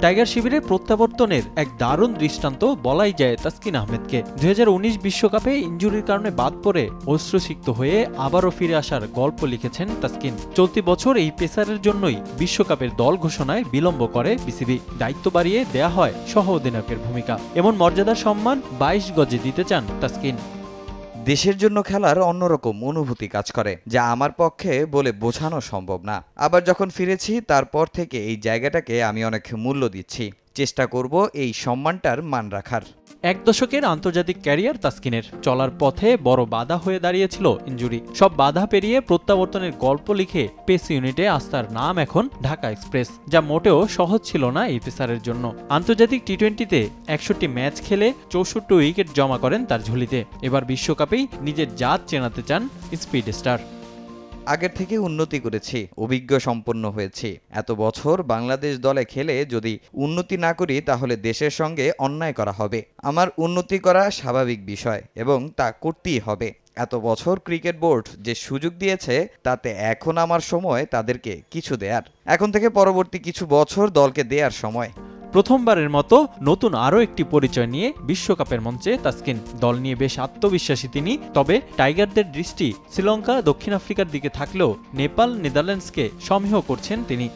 Tiger শিবিরে প্রত্যাবর্তনের এক দারুণ দৃষ্টান্ত বলাই যায় তাসকিন আহমেদকে। 2019 বিশ্বকাপে ইনজুরির কারণে বাদ পড়ে অশ্রুসিক্ত হয়ে আবারও ফিরে আসার গল্প লিখেছেন তাসকিন। চলতি বছর এই পেসারের জন্যই বিশ্বকাপের দল ঘোষণায় বিলম্ব করে বিসিবি। দায়িত্ব বাড়িয়ে দেয়া হয় সহ অধিনায়কের ভূমিকা। এমন মর্যাদার সম্মান 22 গজে দিতে চান তাসকিন। দেশের জন্য খেলার অন্যরকম অনুভূতি কাজ করে, যা আমার পক্ষে বলে বোঝানো সম্ভব না। আবার যখন ফিরেছি তারপর থেকে এই জায়গাটাকে আমি অনেক মূল্য দিচ্ছি। চেষ্টা করব এই সম্মানটার মান রাখার। এক দশকের আন্তর্জাতিক ক্যারিয়ার তাসকিনের। চলার পথে বড় বাধা হয়ে দাঁড়িয়েছিল ইনজুরি। সব বাধা পেরিয়ে প্রত্যাবর্তনের গল্প লিখে পেস ইউনিটে আস্থার নাম এখন ঢাকা এক্সপ্রেস, যা মোটেও সহজ ছিল না এই পেসারের জন্য। আন্তর্জাতিক টি-20তে 61 ম্যাচ খেলে 64 উইকেট জমা করেন তার ঝুলিতে। এবার বিশ্বকাপেই নিজের জাত চেনাতে চান স্পিড স্টার। আগের থেকে উন্নতি করেছি, অভিজ্ঞ সম্পন্ন হয়েছি। এত বছর বাংলাদেশ দলে খেলে যদি উন্নতি না করি তাহলে দেশের সঙ্গে অন্যায় করা হবে। আমার উন্নতি করা স্বাভাবিক বিষয় এবং তা করতেই হবে। এত বছর ক্রিকেট বোর্ড যে সুযোগ দিয়েছে তাতে এখন আমার সময় তাদেরকে কিছু দেয়ার। এখন থেকে পরবর্তী কিছু বছর দলকে দেয়ার সময়। প্রথমবারের মতো নতুন আরও একটি পরিচয় নিয়ে বিশ্বকাপের মঞ্চে তাসকিন। দল নিয়ে বেশ আত্মবিশ্বাসী তিনি। তবে টাইগারদের দৃষ্টি শ্রীলঙ্কা, দক্ষিণ আফ্রিকার দিকে থাকলেও নেপাল, নেদারল্যান্ডসকে সমীহ করছেন তিনি।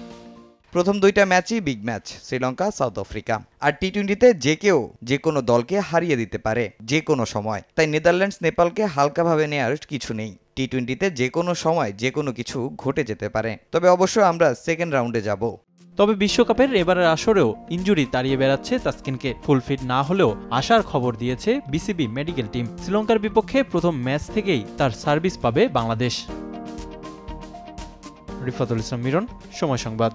প্রথম 2টা ম্যাচই big match, Sri Lanka, south Africa. আর টি-20তে যে কেউ যে কোনো দলকে হারিয়ে দিতে পারে যে কোনো সময়। তাই নেদারল্যান্ডস, নেপালকে হালকাভাবে নেওয়ার কিছু নেই। টি-20তে যে কোনো সময় যে কোনো কিছু ঘটে যেতে পারে। তবে অবশ্যই আমরা সেকেন্ড রাউন্ডে যাব। তবে বিশ্বকাপের এবারের আসরেও ইনজুরি তাড়িয়ে বেড়াচ্ছে তাসকিনকে। ফুল ফিট না হলেও আশার খবর দিয়েছে বিসিবি মেডিকেল টিম। শ্রীলঙ্কার বিপক্ষে প্রথম ম্যাচ থেকেই তার সার্ভিস পাবে বাংলাদেশ। রিফাতুল ইসলাম মিরন, সময় সংবাদ।